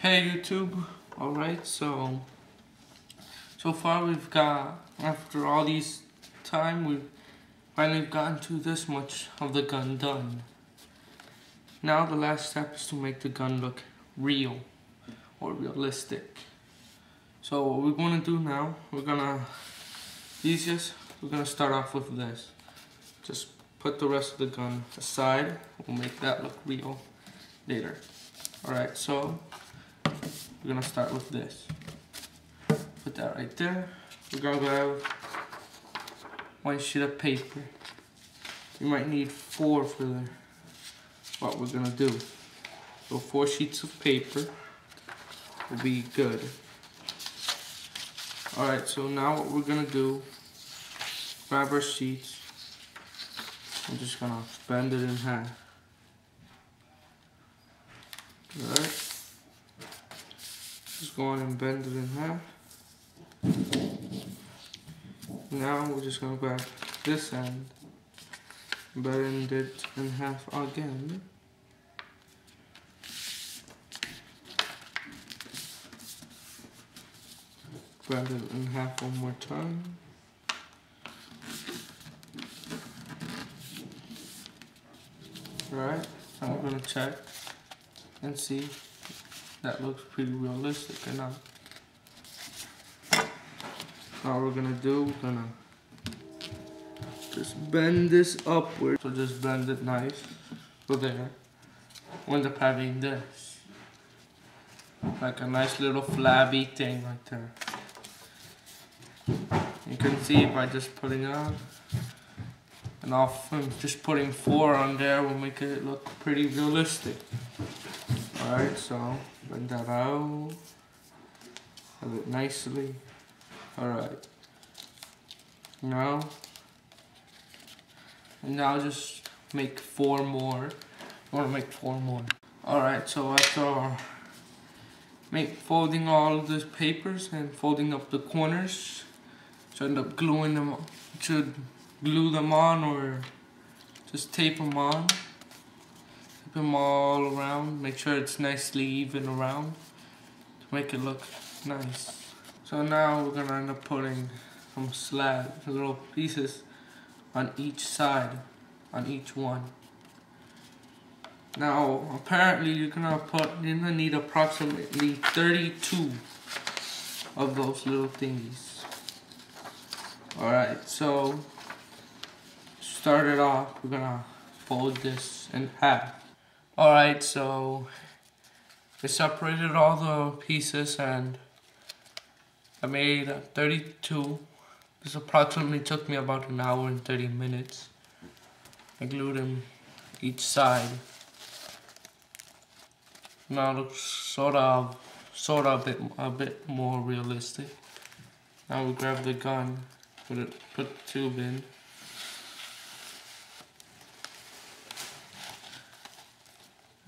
Hey YouTube, alright, so far we've got, after all these time, we've finally gotten to this much of the gun done. Now the last step is to make the gun look real, or realistic. So what we're going to do now, we're going to start off with this. Just put the rest of the gun aside, we'll make that look real later. Alright, so we're gonna start with this. Put that right there. We're gonna grab one sheet of paper. You might need 4 for what we're gonna do. So 4 sheets of paper will be good. Alright, so now what we're gonna do, grab our sheets. I'm just gonna bend it in half. Alright. Just go on and bend it in half. Now we're just gonna grab this end, bend it in half again. Grab it in half one more time. Alright, now we're gonna check and see that looks pretty realistic or not. Now what we're gonna do, we're gonna just bend this upward. So just bend it nice. So there. We'll end up having this. Like a nice little flabby thing right there. You can see by just putting it on. And often just putting 4 on there will make it look pretty realistic. Alright, so bend that out. Have it nicely. Alright. Now just make 4 more. I want to make 4 more. Alright, so after folding all of these papers and folding up the corners, so end up gluing them. Should glue them on or just tape them on. Tape them all around. Make sure it's nicely even around to make it look nice. So now we're gonna end up putting some slabs, little pieces on each side, on each one. Now apparently you're gonna need approximately 32 of those little thingies. Alright, so start it off, we're gonna fold this in half. Alright, so I separated all the pieces and I made 32. This approximately took me about an hour and 30 minutes. I glued them each side. Now it looks sort of a bit more realistic. Now we grab the gun, put the tube in.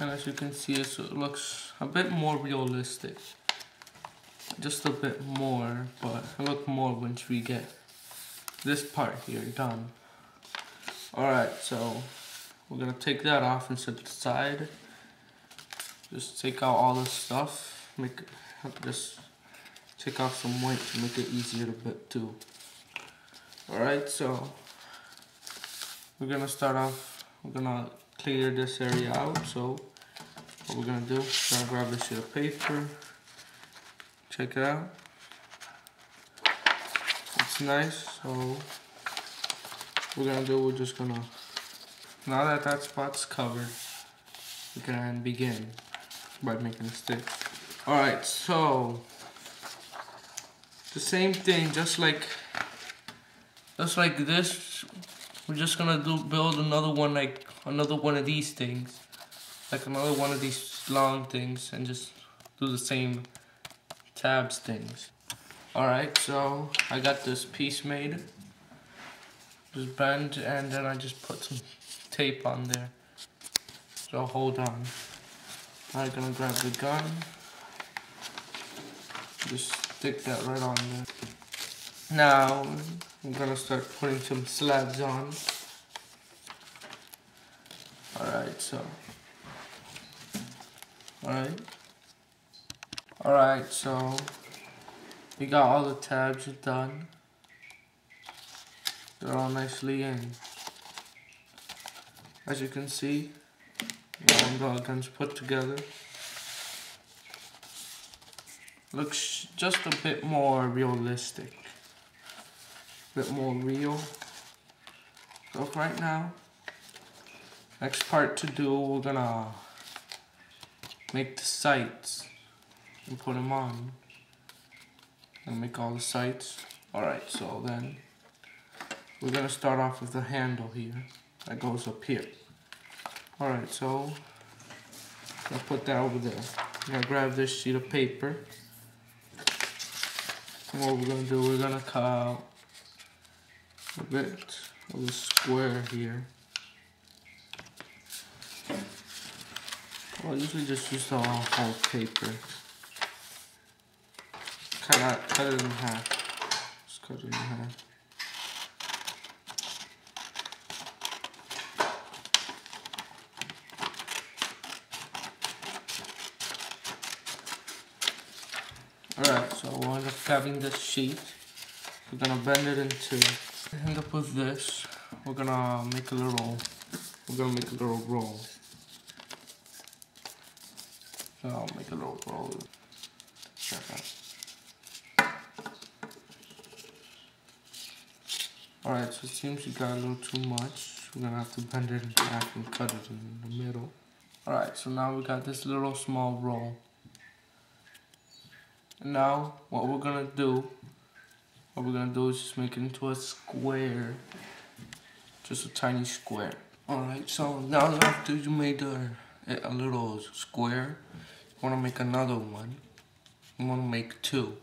And as you can see, it looks a bit more realistic. Just a bit more, but I look more once we get this part here done. Alright, so we're gonna take that off and set it aside. Just take out all this stuff. Just take off some weight to make it easier to bit too. Alright, so we're gonna start off. We're gonna clear this area out. So what we're gonna do, we're gonna grab this sheet of paper. Check it out. It's nice. So we're just gonna, now that that spot's covered, we can begin by making a stick. Alright, so the same thing, just like this, we're just gonna build another one, like another one of these things, like another one of these long things, and just do the same tabs things. Alright, so I got this piece made. Just bend and then I just put some tape on there. So hold on. I'm gonna grab the gun. Just stick that right on there. Now I'm gonna start putting some slabs on. Alright, so. Alright. Alright, so we got all the tabs done. They're all nicely in. As you can see, all the guns put together. Looks just a bit more realistic. A bit more real. So right now, next part to do, we're gonna make the sights and put them on. And make all the sights. Alright, so then we're gonna start off with the handle here that goes up here. Alright, so I'll put that over there. I'm gonna grab this sheet of paper. And what we're gonna do, we're gonna cut out a bit of the square here. I'll usually just use the whole paper. Cut it in half. Just cut it in half. Alright, so we'll end up having this sheet. We're gonna bend it into. End up with this. We're gonna make a little roll. So I'll make a little roll. Check out. Alright, so it seems you got a little too much. We're gonna have to bend it in half and cut it in the middle. Alright, so now we got this little small roll. And now what we're gonna do is just make it into a square. Just a tiny square. Alright, so now after you made a little square, you wanna make another one. You wanna make two.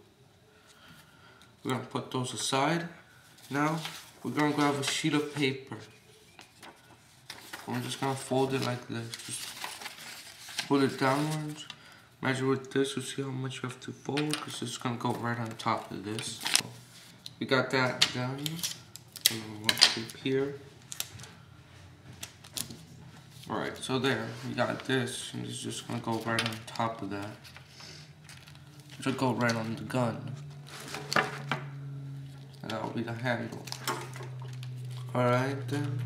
We're gonna put those aside. Now we're gonna grab a sheet of paper. We're just gonna fold it like this. Just put it downwards. Measure with this to see how much you have to fold, because it's gonna go right on top of this. So we got that down. One clip here. Alright, so there, we got this, and it's just gonna go right on top of that. It should go right on the gun. And that'll be the handle. Alright then.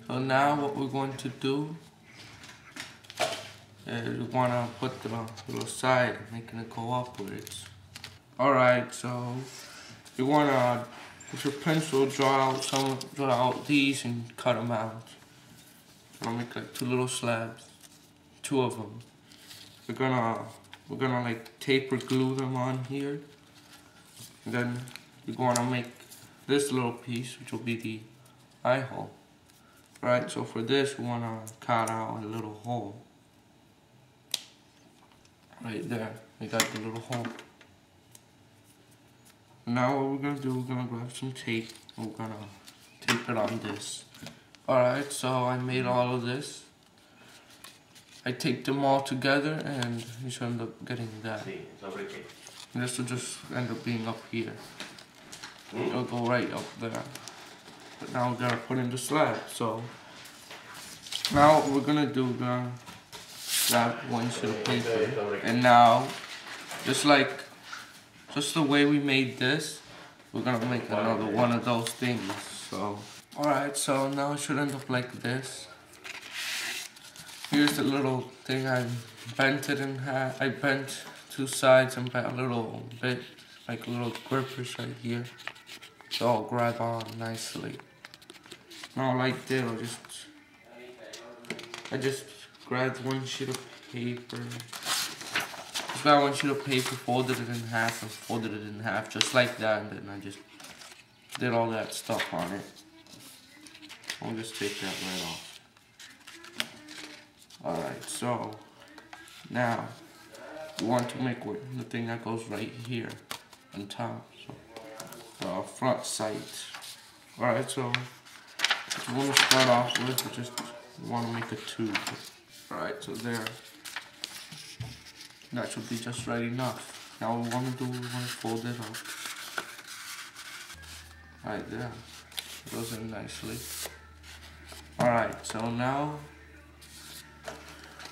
So now what we're going to do is we want to put the little side, making it go upwards. Alright, so you want to, with your pencil, draw out these and cut them out. I'll make like two little slabs, two of them. We're gonna like taper glue them on here. And then we're gonna make this little piece, which will be the eye hole. Right, so for this, we wanna cut out a little hole. Right there, we got the little hole. Now what we're gonna do, we're gonna grab some tape, and we're gonna tape it on this. Alright, so I made all of this. I taped them all together, and you should end up getting that. And this will just end up being up here. It'll go right up there. But now we're gonna put in the slab. So now what we're gonna do, we're gonna grab one sheet of paper, and now just the way we made this, we're gonna make another one of those things. So alright, so now it should end up like this. Here's the little thing, I bent it in half. I bent two sides and bent a little bit, like little grippers right here. So I'll grab on nicely. Now like this, I just grabbed one sheet of paper. Just grabbed one sheet of paper, folded it in half, and folded it in half just like that, and then I just did all that stuff on it. I'll just take that right off. Alright, so now we want to make the thing that goes right here on top. So the front sight. Alright, so what we want to start off with, we just want to make a tube. Alright, so there. That should be just right enough. Now what we want to do, we want to fold it up. Right there. It goes in nicely. Alright, so now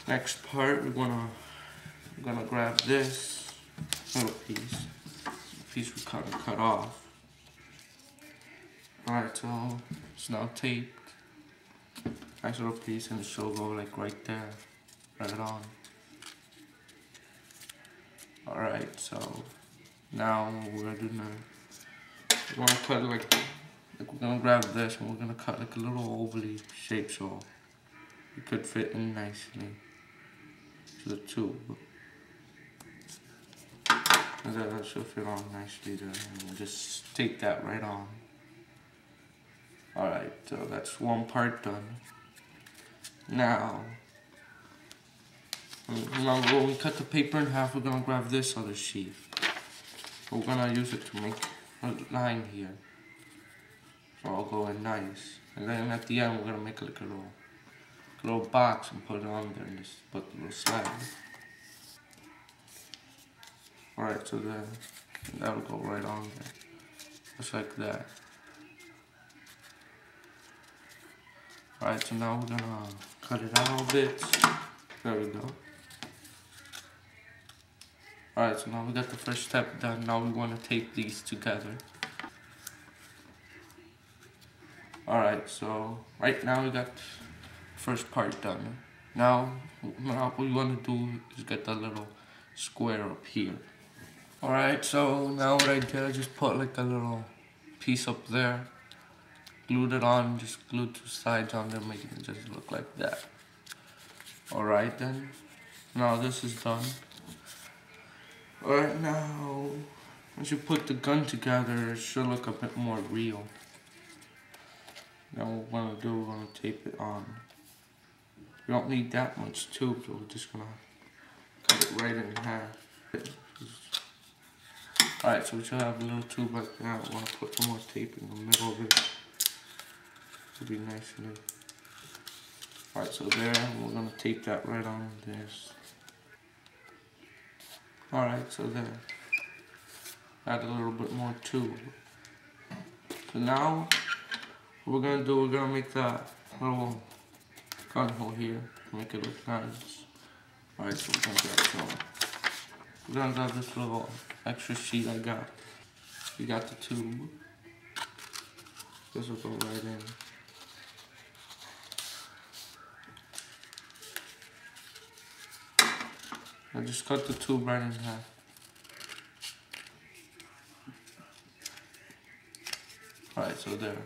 next part, we want to I'm gonna grab this little piece. Piece we cut off. Alright, so it's now taped. Nice little piece, and it should go like right there. Right on. Alright, so now we're gonna cut like we're gonna grab this and we're gonna cut like a little ovally shape so it could fit in nicely to the tube. And that should fit on nicely there, and we'll just tape that right on. Alright, so that's one part done. Now, remember when we cut the paper in half, we're gonna grab this other sheet. We're gonna use it to make a line here. So I'll go in nice. And then at the end, we're gonna make like a little box and put it on there and just put the little slide. Alright, so then that'll go right on there. Just like that. Alright, so now we're gonna cut it out a bit. There we go. Alright, so now we got the first step done. Now we want to tape these together. Alright, so right now we got the first part done. Now what we want to do is get the little square up here. Alright, so now what I did, I just put like a little piece up there. Glued it on, just glued two sides on there, making it just look like that. Alright then, now this is done. Alright, now, once you put the gun together, it should look a bit more real. Now what we're gonna do, we're gonna tape it on. We don't need that much tube, so we're just gonna cut it right in half. Alright, so we should have a little tube like that. We wanna put some more tape in the middle of it. It'll be nicely. Alright, so there, we're gonna tape that right on this. Alright, so there. Add a little bit more too. So now, what we're gonna do, we're gonna make that little gun hole here. Make it look nice. Alright, so we're gonna grab this little extra sheet I got. We got the tube. This will go right in. I just cut the tube right in half. Alright, so there.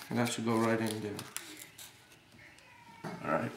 And that should go right in there. Alright.